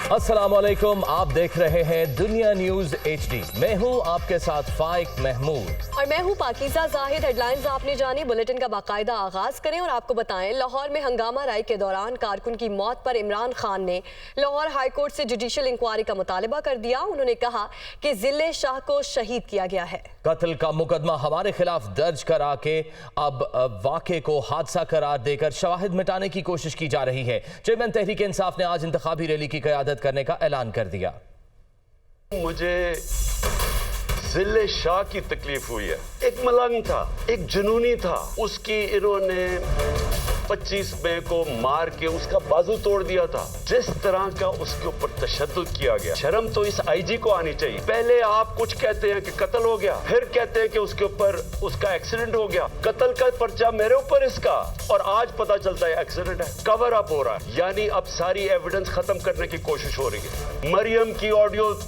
अस्सलाम वालेकुम, आप देख रहे हैं दुनिया न्यूज HD। मैं हूं आपके साथ फाइक महमूद और मैं हूं पाकीज़ा जाहिद। हेडलाइंस आपने जानी, बुलेटिन का बाकायदा आगाज करें और आपको बताएं। लाहौर में हंगामा राय के दौरान कारकुन की मौत पर इमरान खान ने लाहौर हाई कोर्ट से जुडिशल इंक्वायरी का मुतालबा कर दिया। उन्होंने कहा कि जिले शाह को शहीद किया गया है। कत्ल का मुकदमा हमारे खिलाफ दर्ज करा के अब वाक़े को हादसा करार देकर शवाहिद मिटाने की कोशिश की जा रही है। चेयरमैन तहरीक इंसाफ ने आज इंतखाबी रैली की क़यादत करने का ऐलान कर दिया। मुझे जिले शाह की तकलीफ हुई है। एक मलंग था, एक जुनूनी था, उसकी इन्होंने 25 मई को मार के उसका बाजू तोड़ दिया था। जिस तरह का उसके ऊपर तशद्दुद किया गया, शर्म तो इस IG को आनी चाहिए। पहले आप कुछ कहते हैं कि कत्ल हो गया, फिर कहते हैं कि उसके ऊपर उसका एक्सीडेंट हो गया। कत्ल का पर्चा मेरे ऊपर इसका, और आज पता चलता है एक्सीडेंट है। कवर अप हो रहा है, यानी अब सारी एविडेंस खत्म करने की कोशिश हो रही है। मरियम की ऑडियो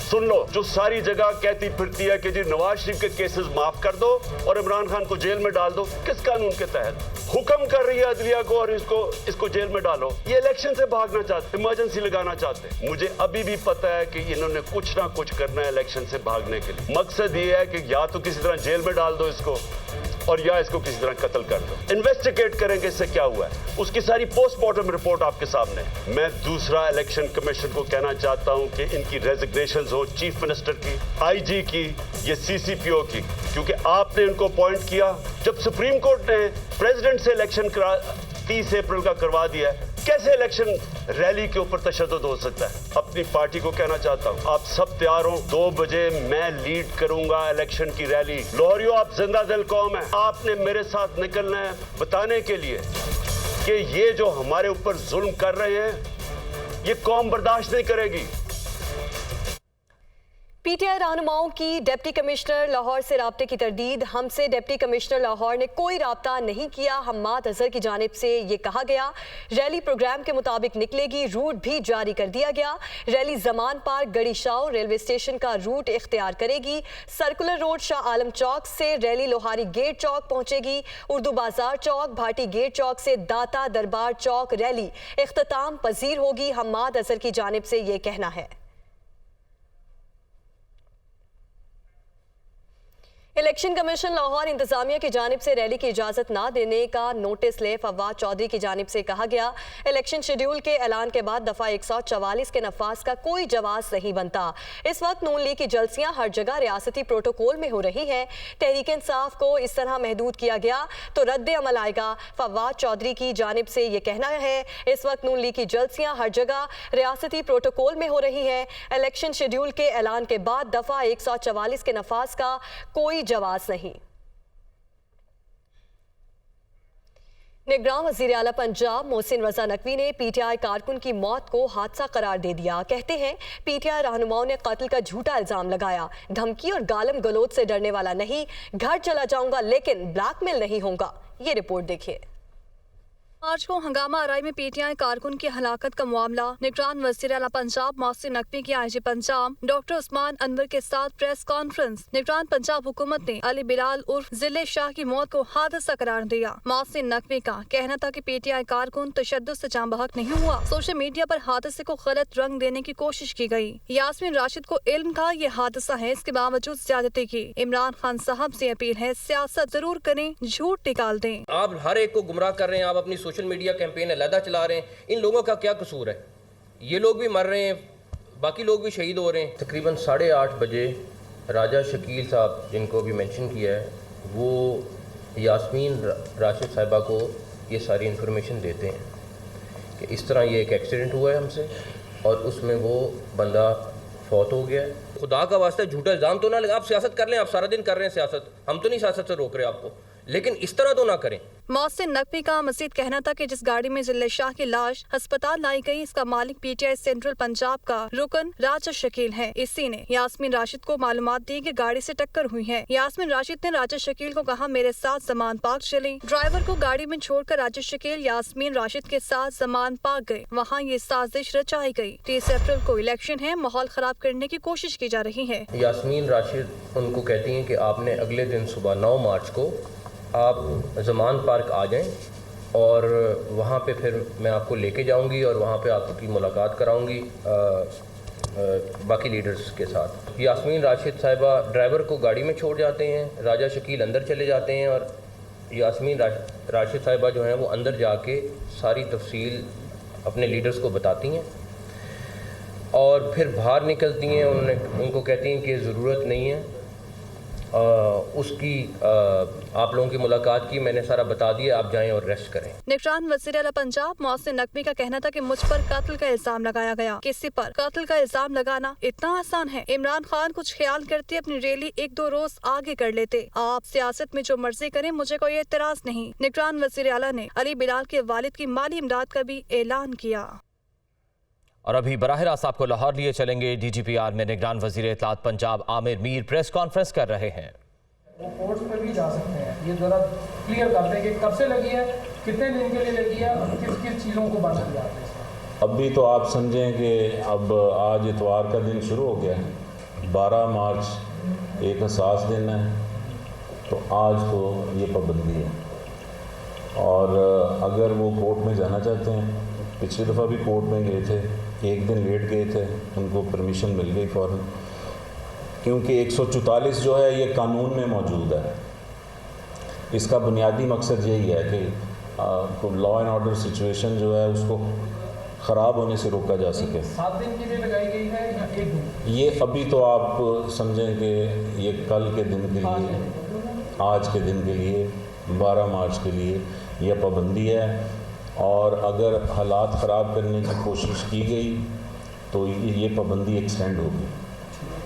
सुन लो, जो सारी जगह कहती फिरती है कि जी नवाज शरीफ के केसेस माफ कर दो और इमरान खान को जेल में डाल दो। किस कानून के तहत हुक्म कर रही है अदलिया को और इसको जेल में डालो? ये इलेक्शन से भागना चाहते, इमरजेंसी लगाना चाहते। मुझे अभी भी पता है कि इन्होंने कुछ ना कुछ करना है इलेक्शन से भागने के लिए। मकसद ये है कि या तो किसी तरह जेल में डाल दो इसको, और या इसको किसी तरह कत्ल कर दो। इन्वेस्टिगेट करेंगे इससे क्या हुआ है, उसकी सारी पोस्टमार्टम रिपोर्ट आपके सामने। मैं दूसरा इलेक्शन कमीशन को कहना चाहता हूं कि इनकी रेजिग्नेशंस हो, चीफ मिनिस्टर की, IG की, ये CCPO की, क्योंकि आपने इनको अपॉइंट किया। जब सुप्रीम कोर्ट ने प्रेसिडेंट से इलेक्शन 30 अप्रैल का करवा दिया है, कैसे इलेक्शन रैली के ऊपर तशद्दुद हो सकता है? अपनी पार्टी को कहना चाहता हूं, आप सब तैयार हो, 2 बजे मैं लीड करूंगा इलेक्शन की रैली। लाहौरियों, आप जिंदा दिल कौम है, आपने मेरे साथ निकलना है बताने के लिए कि ये जो हमारे ऊपर जुल्म कर रहे हैं ये कौम बर्दाश्त नहीं करेगी। PTI रहनुमाओं की डिप्टी कमिश्नर लाहौर से राब्ते की तरदीद। हमसे डिप्टी कमिश्नर लाहौर ने कोई राब्ता नहीं किया। हम्माद अजहर की जानिब से ये कहा गया। रैली प्रोग्राम के मुताबिक निकलेगी, रूट भी जारी कर दिया गया। रैली जमान पार्क गड़ी शाह रेलवे स्टेशन का रूट इख्तियार करेगी। सर्कुलर रोड शाह आलम चौक से रैली लोहारी गेट चौक पहुंचेगी। उर्दू बाजार चौक, भाटी गेट चौक से दाता दरबार चौक रैली इख्तिताम पजीर होगी। हम्माद अजहर की जानिब से ये कहना है। इलेक्शन कमीशन लाहौर इंतजामिया की जानिब से रैली की इजाज़त ना देने का नोटिस ले फवाद चौधरी की जानिब से कहा गया। इलेक्शन शेड्यूल के ऐलान के बाद दफ़ा 144 के नफाज का कोई जवाब नहीं बनता। इस वक्त नून लीग की जलसियां हर जगह रियासती प्रोटोकॉल में हो रही है। तहरीक इंसाफ को इस तरह महदूद किया गया तो रद्द अमल आएगा। फवाद चौधरी की जानिब से ये कहना है, इस वक्त नून लीग की जलसियां हर जगह रियासती प्रोटोकॉल में हो रही है। इलेक्शन शेड्यूल के ऐलान के बाद दफ़ा 144 के नफाज का कोई जवाब नहीं। निगरान वज़ीर आला पंजाब मोहसिन रजा नकवी ने PTI कारकुन की मौत को हादसा करार दे दिया। कहते हैं PTI रहनुमाओं ने कत्ल का झूठा इल्जाम लगाया। धमकी और गालम गलोच से डरने वाला नहीं, घर चला जाऊंगा लेकिन ब्लैकमेल नहीं होगा। ये रिपोर्ट देखिए। मार्च को हंगामा आराई में PTI कारकुन की हलाकत का मामला निगरान वज़ीर आला पंजाब मोहसिन नकवी की IG पंजाब डॉक्टर उस्मान अनवर के साथ प्रेस कॉन्फ्रेंस। निगरान पंजाब हुकूमत ने अली बिलाल उर्फ जिले शाह की मौत को हादसा करार दिया। मोहसिन नकवी का कहना था कि PTI कारकुन तशद्दुद से जाँ बहक नहीं हुआ। सोशल मीडिया पर हादसे को गलत रंग देने की कोशिश की गई। यास्मीन राशिद को इल्म था ये हादसा है, इसके बावजूद ज्यादती की। इमरान खान साहब से अपील है, सियासत जरूर करें, झूठ निकाल दें। आप हर एक को गुमराह कर रहे हैं, आप अपनी सोशल मीडिया कैंपेन अलहदा चला रहे हैं। इन लोगों का क्या कसूर है? ये लोग भी मर रहे हैं, बाकी लोग भी शहीद हो रहे हैं। तकरीबन 8:30 बजे राजा शकील साहब, जिनको भी मेंशन किया है, वो यास्मीन राशिद साहिबा को ये सारी इन्फॉर्मेशन देते हैं कि इस तरह ये एक एक्सीडेंट हुआ है हमसे और उसमें वो बंदा फौत हो गया है। खुदा का वास्ता झूठा इल्ज़ाम तो ना लगा। आप सियासत कर लें, आप सारा दिन कर रहे हैं सियासत, हम तो नहीं सियासत से रोक रहे आपको, लेकिन इस तरह तो ना करें। मोहसिन नकवी का मजीद कहना था कि जिस गाड़ी में जिले शाह की लाश अस्पताल लाई गई, इसका मालिक PTI सेंट्रल पंजाब का रुकन राजा शकील है। इसी ने यास्मीन राशिद को मालूमात दी कि गाड़ी से टक्कर हुई है। यास्मीन राशिद ने राजा शकील को कहा, मेरे साथ जमान पार्क चले। ड्राइवर को गाड़ी में छोड़कर राजा शकील यास्मीन राशिद के साथ जमान पार्क गए। वहाँ ये साजिश रचाई गई। 30 अप्रैल को इलेक्शन है, माहौल खराब करने की कोशिश की जा रही है। यास्मीन राशिद उनको कहती हैं कि आपने अगले दिन सुबह 9 मार्च को आप जमान पार्क आ जाएं اور وہاں پہ پھر میں آپ کو لے کے جاؤں گی اور وہاں پہ آپ کی ملاقات کراؤں گی باقی لیڈرز کے ساتھ۔ یاسمین راشد صاحبہ ڈرائیور کو گاڑی میں چھوڑ جاتے ہیں، راجہ شکیل اندر چلے جاتے ہیں اور یاسمین راشد صاحبہ جو ہیں وہ اندر جا کے ساری تفصیل اپنے لیڈرز کو بتاتی ہیں اور پھر باہر نکلتی ہیں۔ ان کو کہتی ہیں کہ ضرورت نہیں ہے اس کی، آپ لوگوں کی ملاقات کی، میں نے سارا بتا دیا، آپ جائیں اور ریسٹ کریں۔ نگران وزیر اعلیٰ پنجاب محسن نقوی کا کہنا تھا کہ مجھ پر قتل کا الزام لگایا گیا۔ کسی پر قتل کا الزام لگانا اتنا آسان ہے؟ عمران خان کچھ خیال کرتے اپنی ریلی 1-2 روز آگے کر لیتے۔ آپ سیاست میں جو مرضی کریں، مجھے کوئی اعتراض نہیں۔ نگران وزیر اعلیٰ نے علی بلال کے والد کی مالی امداد کا بھی اعلان کیا۔ اور ابھی براہ راست آپ کو لاہور لیے چلیں گے۔ ڈی جی پی آر میں نگران وزیر اطلاعات پنجاب عامر میر پریس کانفرنس کر رہے ہیں۔ وہ کورٹس میں بھی جا سکتے ہیں، یہ ذرا کلیئر کر دیں کہ کب سے لگی ہے، کتنے دن کے لیے لگی ہے اور کس کس چیزوں کو بند کیا ہے۔ اب بھی تو آپ سمجھیں کہ اب آج اتوار کا دن شروع ہو گیا ہے، 12 مارچ ایک حساس دن ہے، تو آج تو یہ پابندی ہے۔ اور اگر وہ کورٹ میں جانا چاہتے ہیں، پچھلی دفعہ بھی کورٹ میں گئے تھے، ایک دن لیٹ گئے تھے، ان کو پرمیشن مل گئی فوراً، کیونکہ 144 جو ہے یہ قانون میں موجود ہے۔ اس کا بنیادی مقصد یہی ہے کہ لا اینڈ آرڈر سچویشن جو ہے اس کو خراب ہونے سے روکا جا سکے۔ 7 دن کے لیے لگائی گئی ہے یا 1 دن؟ یہ ابھی تو آپ سمجھیں کہ یہ کل کے دن کے لیے، آج کے دن کے لیے، 12 مارچ کے لیے یہ پابندی ہے، اور اگر حالات خراب کرنے کی کوشش کی گئی تو یہ پابندی ایکسٹینڈ ہوگی۔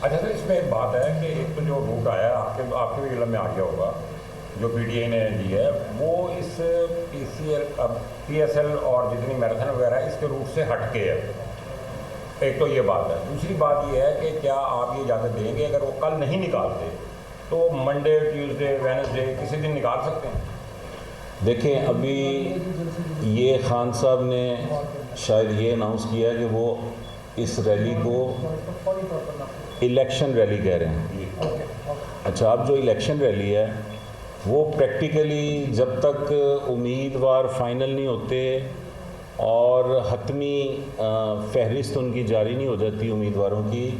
اچھا سر، اس میں ایک بات ہے کہ ایک تو جو روٹ آیا ہے آپ کے بھی علم میں آ گیا ہوگا، جو پی ٹی آئی نے دی ہے، وہ اس پی ایس ایل اور جتنی میراتھن وغیرہ ہے اس کے روٹ سے ہٹ کے ہے۔ ایک تو یہ بات ہے۔ دوسری بات یہ ہے کہ کیا آپ یہ اجازت دیں گے اگر وہ کل نہیں نکالتے تو منڈے، ٹیوزڈے، وینسڈے کسی دن نکال سکتے ہیں؟ دیکھیں، ابھی یہ خان صاحب نے شاید یہ اناؤنس کیا کہ وہ اس ریلی کو الیکشن ریلی کہہ رہے ہیں۔ اچھا، اب جو الیکشن ریلی ہے وہ پریکٹیکلی جب تک امیدوار فائنل نہیں ہوتے اور حتمی فہرست ان کی جاری نہیں ہو جاتی امیدواروں کی،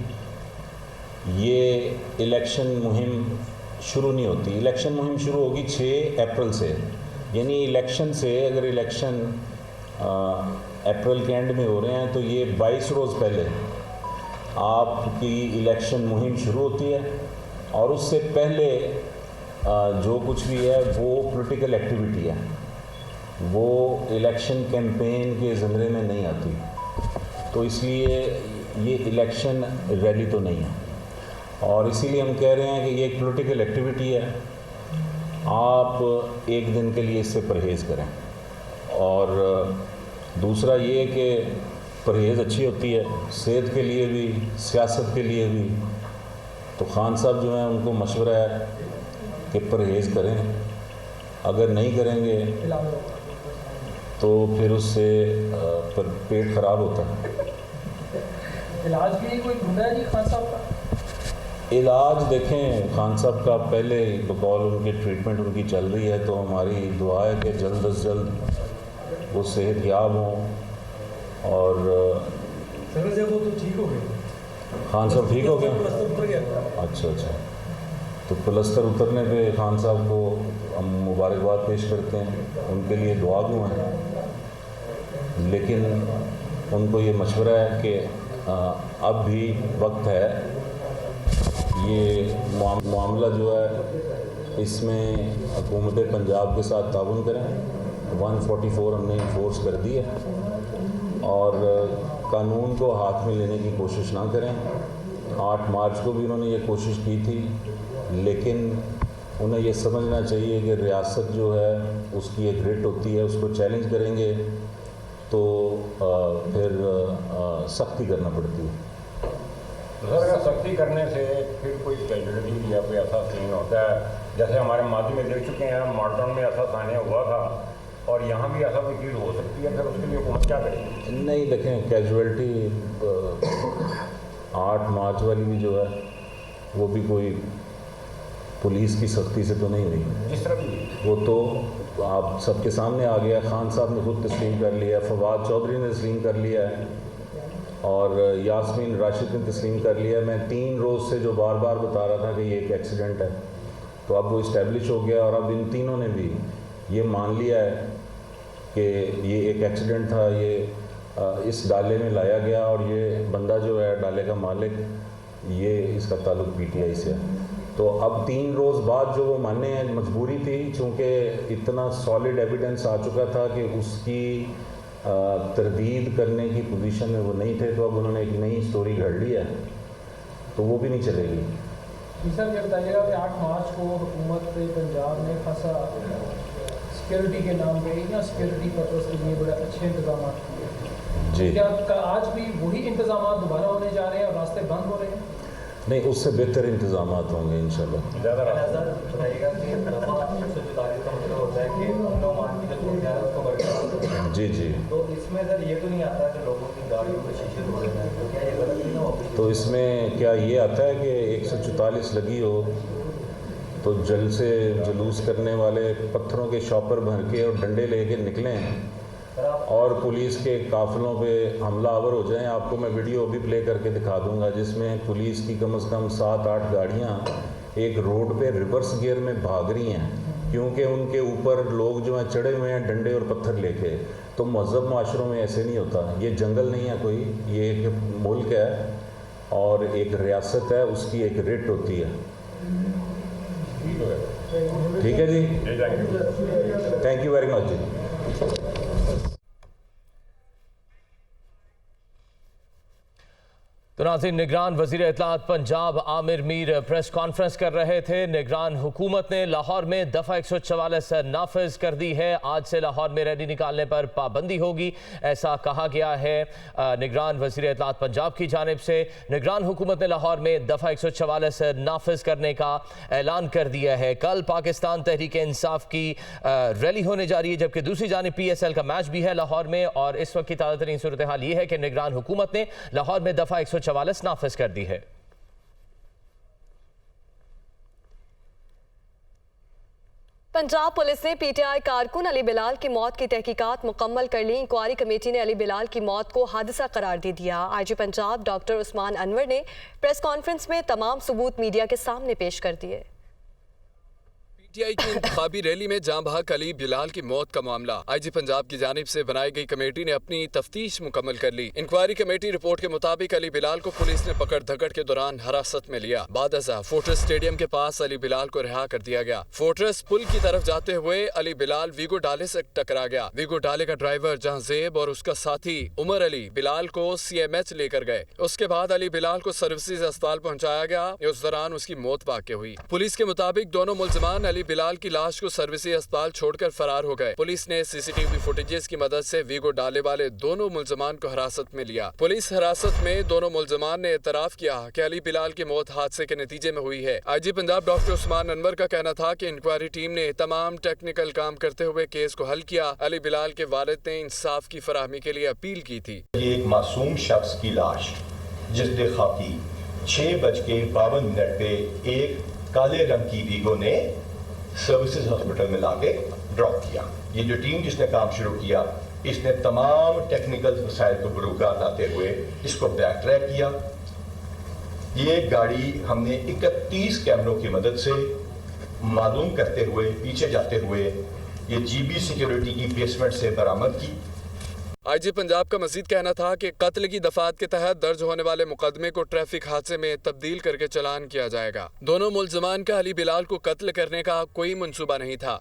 یہ الیکشن مہم شروع نہیں ہوتی۔ الیکشن مہم شروع ہوگی 6 اپریل سے، یعنی الیکشن سے، اگر الیکشن اپریل کے اینڈ میں ہو رہے ہیں تو یہ 22 روز پہلے آپ کی الیکشن مہم شروع ہوتی ہے، اور اس سے پہلے جو کچھ بھی ہے وہ پولیٹیکل ایکٹیویٹی ہے، وہ الیکشن کیمپین کے زمرے میں نہیں آتی، تو اس لیے یہ الیکشن ریلی تو نہیں ہے، اور اسی لیے ہم کہہ رہے ہیں کہ یہ ایک پولیٹیکل ایکٹیویٹی ہے، آپ ایک دن کے لیے اس سے پرہیز کریں۔ اور دوسرا یہ کہ پرہیز اچھی ہوتی ہے صحت کے لیے بھی، سیاست کے لیے بھی، تو خان صاحب جو ہیں ان کو مشورہ ہے کہ پرہیز کریں، اگر نہیں کریں گے تو پھر اس سے پیٹ خراب ہوتا ہے۔ علاج کے لیے کوئی ڈھونڈا ہے جی خان صاحب کا؟ علاج دیکھیں، خان صاحب کا پہلے بقول ان کی ٹریٹمنٹ ان کی چل رہی ہے، تو ہماری دعا ہے کہ جلد از جلد وہ صحت یاب ہوں، اور سر جب وہ تو ٹھیک ہو گئے، خان صاحب ٹھیک ہو گئے؟ پلسٹر اتر گیا۔ اچھا، تو پلسٹر اترنے پہ خان صاحب کو ہم مبارکباد پیش کرتے ہیں، ان کے لیے دعا گو ہیں، لیکن ان کو یہ مشورہ ہے کہ اب بھی وقت ہے، یہ معاملہ جو ہے اس میں حکومت پنجاب کے ساتھ تعاون کریں۔ 144 ہم نے انفورس کر دی ہے، اور قانون کو ہاتھ میں لینے کی کوشش نہ کریں۔ 8 مارچ کو بھی انہوں نے یہ کوشش کی تھی، لیکن انہیں یہ سمجھنا چاہیے کہ ریاست جو ہے اس کی ایک رٹ ہوتی ہے، اس کو چیلنج کریں گے تو پھر سختی کرنا پڑتی ہے۔ سر، سختی کرنے سے پھر کوئی کیجولیٹی یا کوئی ایسا سین ہوتا ہے جیسے ہمارے ماضی میں دیکھ چکے ہیں، مالٹن میں ایسا سانیہ ہوا تھا، اور یہاں بھی ایسا کوئی چیز ہو سکتی ہے، پھر اس کے لیے حکومت کیا کرے گی؟ نہیں، دیکھیں، کیجولیٹی 8 مارچ والی بھی جو ہے وہ بھی کوئی پولیس کی سختی سے تو نہیں ہوئی، جس طرح بھی وہ تو आप सबके सामने आ गया, खान साहब ने खुद तस्लीम कर लिया, फवाद चौधरी ने तस्लीम कर लिया है और यास्मीन राशिद ने तस्लीम कर लिया। मैं 3 रोज़ से जो बार बार बता रहा था कि ये एक एक्सीडेंट है, तो अब वो इस्टेब्लिश हो गया और अब इन तीनों ने भी ये मान लिया है कि ये एक एक्सीडेंट था, ये इस डाले में लाया गया और ये बंदा जो है डाले का मालिक, ये इसका ताल्लुक पीटीआई से है। तो अब 3 रोज़ बाद जो वो मानने हैं, मजबूरी थी चूँकि इतना सॉलिड एविडेंस आ चुका था कि उसकी तरदीद करने की पोजीशन में वो नहीं थे, तो अब उन्होंने एक नई स्टोरी घड़ ली है, तो वो भी नहीं चलेगी। जी सर, ये बताइएगा कि 8 मार्च को हुकूमत पंजाब ने खासा सिक्योरिटी के नाम पे या सिक्योरिटी पर्पस के लिए बड़े अच्छे इंतजाम किए जी, क्या आज भी वही इंतजाम दोबारा होने जा रहे हैं और रास्ते बंद हो रहे हैं? नहीं, उससे बेहतर इंतजाम होंगे इंशाल्लाह। ज़्यादा बताइएगा कि का मतलब होता है कि जी जी, तो इसमें सर ये तो नहीं आता कि लोगों की गाड़ियों के शीशे तोड़े जाएं, तो क्या ये गलत नहीं ना? तो इसमें क्या ये आता है कि 144 लगी हो तो जल से जुलूस करने वाले पत्थरों के शॉपर भर के और डंडे लेके निकलें और पुलिस के काफिलों पे हमला आवर हो जाएं? आपको मैं वीडियो भी प्ले करके दिखा दूंगा जिसमें पुलिस की कम से कम 7-8 गाड़ियां एक रोड पे रिवर्स गियर में भाग रही हैं क्योंकि उनके ऊपर लोग जो हैं चढ़े हुए हैं डंडे और पत्थर लेके। तो महज़ब माशरों में ऐसे नहीं होता, ये जंगल नहीं है कोई, ये एक मुल्क है और एक रियासत है, उसकी एक रिट होती है। ठीक है जी, थैंक यू वेरी मच जी। तो नाज़रीन, निगरान वज़ीर इत्तलात पंजाब आमिर मीर प्रेस कॉन्फ्रेंस कर रहे थे। निगरान हुकूमत ने लाहौर में दफ़ा 144 नाफिज कर दी है। आज से लाहौर में रैली निकालने पर पाबंदी होगी, ऐसा कहा गया है निगरान वज़ीर इत्तलात पंजाब की जानिब से। निगरान हुकूमत ने लाहौर में दफ़ा 144 नाफिज करने का ऐलान कर दिया है। कल पाकिस्तान तहरीक इंसाफ की रैली होने जा रही है, जबकि दूसरी जानिब PSL का मैच भी है लाहौर में। और इस वक्त की ताज़ा तरीन सूरत हाल ये है कि निगरान हुकूमत ने लाहौर में दफ़ा 144 नाफिज कर दी है। पंजाब पुलिस ने PTI कारकुन अली बिलाल की मौत की तहकीकात मुकम्मल कर ली। इंक्वायरी कमेटी ने अली बिलाल की मौत को हादसा करार दे दिया। IG पंजाब डॉक्टर उस्मान अनवर ने प्रेस कॉन्फ्रेंस में तमाम सबूत मीडिया के सामने पेश कर दिए। PTI की इंतखाबी रैली में जाँ बहक अली बिलाल की मौत का मामला IG पंजाब की जानिब से बनाई गई कमेटी ने अपनी तफ्तीश मुकम्मल कर ली। इंक्वायरी कमेटी रिपोर्ट के मुताबिक अली बिलाल को पुलिस ने पकड़ धकड़ के दौरान हिरासत में लिया। बाद अज़ा फोर्ट्रेस स्टेडियम के पास अली बिलाल को रिहा कर दिया गया। फोर्ट्रेस पुल की तरफ जाते हुए अली बिलाल वीगो डाले से टकरा गया। वीगो डाले का ड्राइवर जहांजेब और उसका साथी उमर अली बिलाल को CMH लेकर गए। उसके बाद अली बिलाल को सर्विसेज अस्पताल पहुँचाया गया। उस दौरान उसकी मौत वाक़ हुई। पुलिस के मुताबिक दोनों मुल्ज़िमान अली बिलाल की लाश को सर्विसेज अस्पताल छोड़कर फरार हो गए। पुलिस ने CCTV फुटेजेस की मदद से वीगो डाले वाले दोनों मुल्ज़िमान को हिरासत में लिया। पुलिस हिरासत में दोनों मुल्ज़िमान ने एतराफ़ किया कि अली बिलाल की मौत हादसे के नतीजे में हुई है। IG पंजाब डॉक्टर उस्मान अनवर का कहना था कि इंक्वायरी टीम ने तमाम टेक्निकल काम करते हुए केस को हल किया। अली बिलाल के वालिद ने इंसाफ की फराहमी के लिए अपील की थी। ये एक मासूम शख्स की लाश जिसदे खाकी 6:52 पे एक काले रंग की वीगो ने सर्विसेज हॉस्पिटल में लाके ड्रॉप किया। ये जो टीम जिसने काम शुरू किया, इसने तमाम टेक्निकल वसाइल को बरूकार लाते हुए इसको बैक ट्रैक किया। ये गाड़ी हमने 31 कैमरों की मदद से मालूम करते हुए पीछे जाते हुए ये GB सिक्योरिटी की बेसमेंट से बरामद की। IG पंजाब का मजीद कहना था कि कत्ल की दफात के तहत दर्ज होने वाले मुकदमे को ट्रैफिक हादसे में तब्दील करके चलान किया जाएगा। दोनों मुल्ज़िमान का अली बिलाल को कत्ल करने का कोई मंसूबा नहीं था।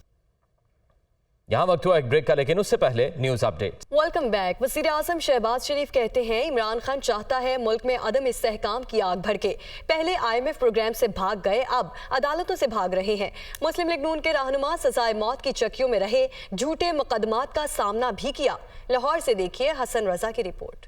यहाँ वक्त हुआ एक ब्रेक का, लेकिन उससे पहले न्यूज अपडेट। Welcome back. वज़ीर आज़म शहबाज शरीफ कहते हैं इमरान खान चाहता है मुल्क में अदम इस्तेहकाम की आग भड़के। पहले IMF प्रोग्राम से भाग गए, अब अदालतों से भाग रहे हैं। मुस्लिम लीग नून के रहनुमा सजाए मौत की चक्कियों में रहे, झूठे मुकदमात का सामना भी किया। लाहौर से देखिए हसन रजा की रिपोर्ट।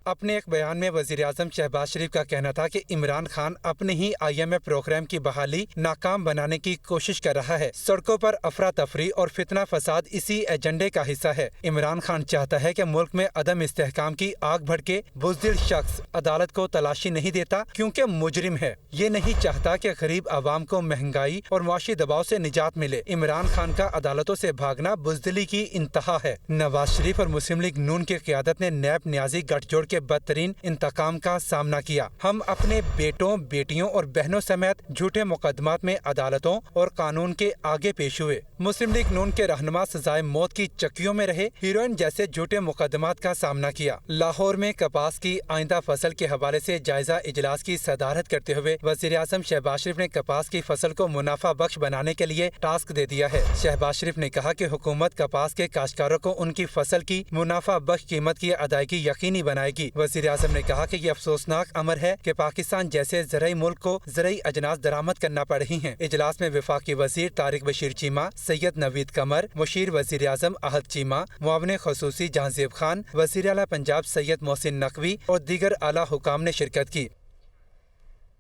अपने एक बयान में वजीर आजम शहबाज शरीफ का कहना था कि इमरान खान अपने ही IMF प्रोग्राम की बहाली नाकाम बनाने की कोशिश कर रहा है। सड़कों पर अफरा तफरी और फितना फसाद इसी एजेंडे का हिस्सा है। इमरान खान चाहता है कि मुल्क में अदम इस्तेहकाम की आग भड़के। बुज़दिल शख्स अदालत को तलाशी नहीं देता क्योंकि मुजरिम है। ये नहीं चाहता कि गरीब आवाम को महंगाई और मुआशी दबाव से निजात मिले। इमरान खान का अदालतों से भागना बुज़दिली की इंतहा है। नवाज शरीफ और मुस्लिम लीग नून की क़यादत ने नैब न्याजी गठजोड़ के बदतरीन इंतकाम का सामना किया। हम अपने बेटों, बेटियों और बहनों समेत झूठे मुकदमात में अदालतों और कानून के आगे पेश हुए। मुस्लिम लीग नून के रहनुमा सजाए मौत की चक्कियों में रहे। हीरोइन जैसे झूठे मुकदमात का सामना किया। लाहौर में कपास की आइंदा फसल के हवाले से जायजा इजलास की सदारत करते हुए वज़ीर आज़म शहबाज शरीफ ने कपास की फसल को मुनाफा बख्श बनाने के लिए टास्क दे दिया है। शहबाज शरीफ ने कहा कि हुकूमत कपास के काश्तकारों को उनकी फसल की मुनाफा बख्श कीमत की अदायगी यकीनी बनाएगी। वज़ीर आज़म ने कहा कि ये अफसोसनाक अमर है कि पाकिस्तान जैसे ज़रई मुल्क को ज़रई अजनास दरामद करना पड़ रही हैं। इजलास में वफाकी वज़ीर तारिक बशीर चीमा, सैयद नवीद कमर, मुशीर वज़ीर आज़म अहद चीमा, मुआविन ख़ुसूसी जहांज़ेब खान, वज़ीर आला पंजाब सैयद मोहसिन नकवी और दीगर आला हुकाम ने शिरकत की।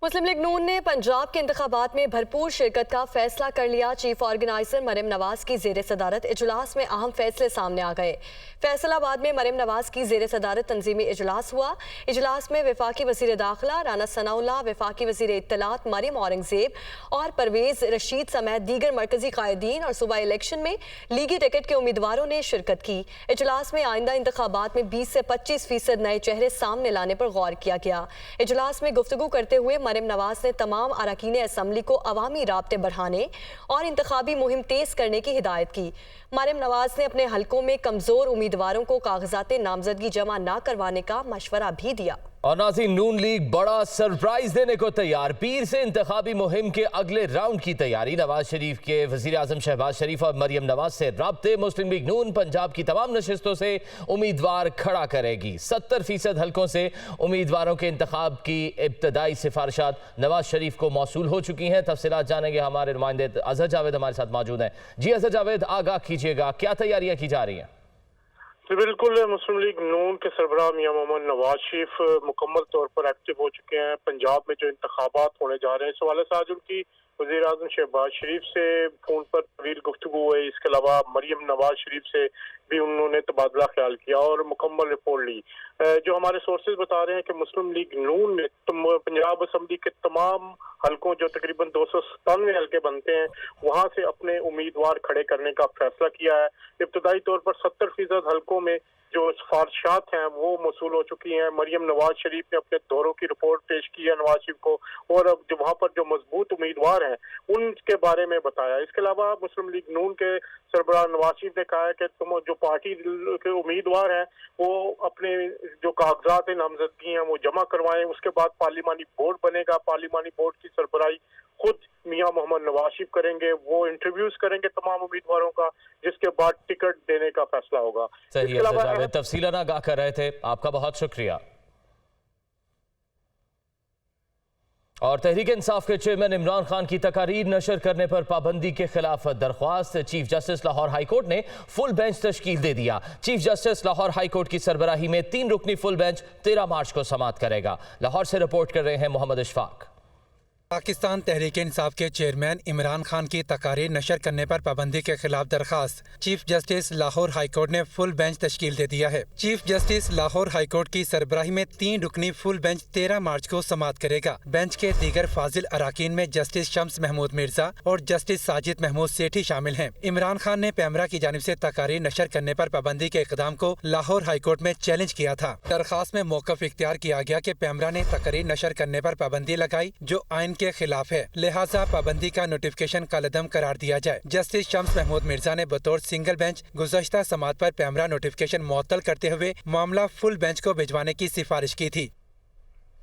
मुस्लिम लीग नून ने पंजाब के इंतखाबात में भरपूर शिरकत का फैसला कर लिया। चीफ ऑर्गेनाइजर मरियम नवाज की ज़ेर सदारत इजलास में अहम फैसले सामने आ गए। फैसलाबाद में मरियम नवाज की ज़ेर सदारत तंजीमी इजलास हुआ। इजलास में वफाकी वज़ीर दाखिला राना सनाउल्लाह, वफाकी वज़ीर इत्तलात मरियम औरंगज़ेब और परवेज़ रशीद समेत दीगर मरकजी कायदीन और सूबा इलेक्शन में लीगी टिकट के उम्मीदवारों ने शिरकत की। इजलास में आइंदा इंतखाबात में 20 से 25% नए चेहरे सामने लाने पर गौर किया गया। इजलास में गुफ्तगू करते हुए मरियम नवाज ने तमाम अरकान असम्बली को अवामी राब्ते बढ़ाने और इंतखाबी मुहिम तेज करने की हिदायत की। मरियम नवाज ने अपने हलकों में कमजोर उम्मीदवारों को कागजात नामजदगी जमा न करवाने का मशवरा भी दिया। और नाज़रीन, नून लीग बड़ा सरप्राइज देने को तैयार। पीर से इंतखाबी मुहिम के अगले राउंड की तैयारी। नवाज शरीफ के वज़ीर आज़म शहबाज शरीफ और मरियम नवाज से राब्ते। मुस्लिम लीग नून पंजाब की तमाम नशिस्तों से उम्मीदवार खड़ा करेगी। 70% हलकों से उम्मीदवारों के इंतखाब की इब्तदाई सिफारिशात नवाज शरीफ को मौसूल हो चुकी हैं। तफसीलात जानेंगे हमारे नुमाइंदे अजहर जावेद हमारे साथ मौजूद हैं। जी अजहर जावेद, आगाह कीजिएगा, क्या तैयारियां की जा रही हैं? जी बिल्कुल, मुस्लिम लीग नून के सरबराह मियां मोहम्मद नवाज शरीफ मुकम्मल तौर पर एक्टिव हो चुके हैं। पंजाब में जो इंतखाबात होने जा रहे हैं, इस हवाले से आज उनकी वज़ीर आज़म शहबाज शरीफ से फ़ोन पर तवील गुफ्तगू हुई। इसके अलावा मरियम नवाज शरीफ से भी उन्होंने तबादला ख्याल किया और मुकम्मल रिपोर्ट ली। जो हमारे सोर्सेज बता रहे हैं कि मुस्लिम लीग नून ने पंजाब असम्बली के तमाम हलकों, जो तकरीबन 297 हलके बनते हैं, वहां से अपने उम्मीदवार खड़े करने का फैसला किया है। इब्तदाई तौर पर 70% हलकों में जो सिफारिशात हैं वो मौसूल हो चुकी हैं। मरियम नवाज शरीफ ने अपने दौरों की रिपोर्ट पेश की है नवाज शरीफ को, और अब जो वहाँ पर जो मजबूत उम्मीदवार हैं उनके बारे में बताया। इसके अलावा मुस्लिम लीग नून के सरबराह नवाज शरीफ ने कहा है कि तुम जो पार्टी के उम्मीदवार हैं वो अपने जो कागजात नामजदगी हैं वो जमा करवाएं। उसके बाद पार्लिमानी बोर्ड बनेगा। पार्लिमानी बोर्ड की सरबराही खुद मियां मोहम्मद नवाज शरीफ करेंगे। वो इंटरव्यूज करेंगे तमाम उम्मीदवारों का, जिसके बाद टिकट देने का फैसला होगा। सही है जावेद, तफसीलन आगाह कर रहे थे, आपका बहुत शुक्रिया। और तहरीक इंसाफ के चेयरमैन इमरान खान की तकारीर नशर करने पर पाबंदी के खिलाफ दरख्वास्त। Chief justice Lahore high court ने फुल बेंच तश्कील दे दिया। Chief justice Lahore high court की सरबराही में 3 रुकनी फुल बेंच 13 मार्च को समाअत करेगा। लाहौर से रिपोर्ट कर रहे हैं मोहम्मद इशफाक। पाकिस्तान तहरीक इंसाफ के चेयरमैन इमरान खान की तकारीर नशर करने पर पाबंदी के खिलाफ दरखास्त। Chief justice Lahore high court ने फुल बेंच तश्कील दे दिया है। Chief justice Lahore high court की सरबराही में 3 रुकनी फुल बेंच 13 मार्च को समाअत करेगा। बेंच के दीगर फाजिल अराकीन में जस्टिस शम्स महमूद मिर्जा और जस्टिस साजिद महमूद सेठी शामिल हैं। इमरान खान ने पैमरा की जानिब से तकारीर नशर करने पर पाबंदी के इक़दाम को लाहौर हाई कोर्ट में चैलेंज किया था। दरखास्त में मौक़िफ़ इख्तियार किया गया कि पैमरा ने तकारीर नशर करने पर पाबंदी लगाई जो आइन के खिलाफ है, लिहाजा पाबंदी का नोटिफिकेशन कलअदम करार दिया जाए। जस्टिस शम्स महमूद मिर्जा ने बतौर सिंगल बेंच गुज़श्ता समाअत पर पैमरा नोटिफिकेशन मुअत्तल करते हुए मामला फुल बेंच को भिजवाने की सिफारिश की थी।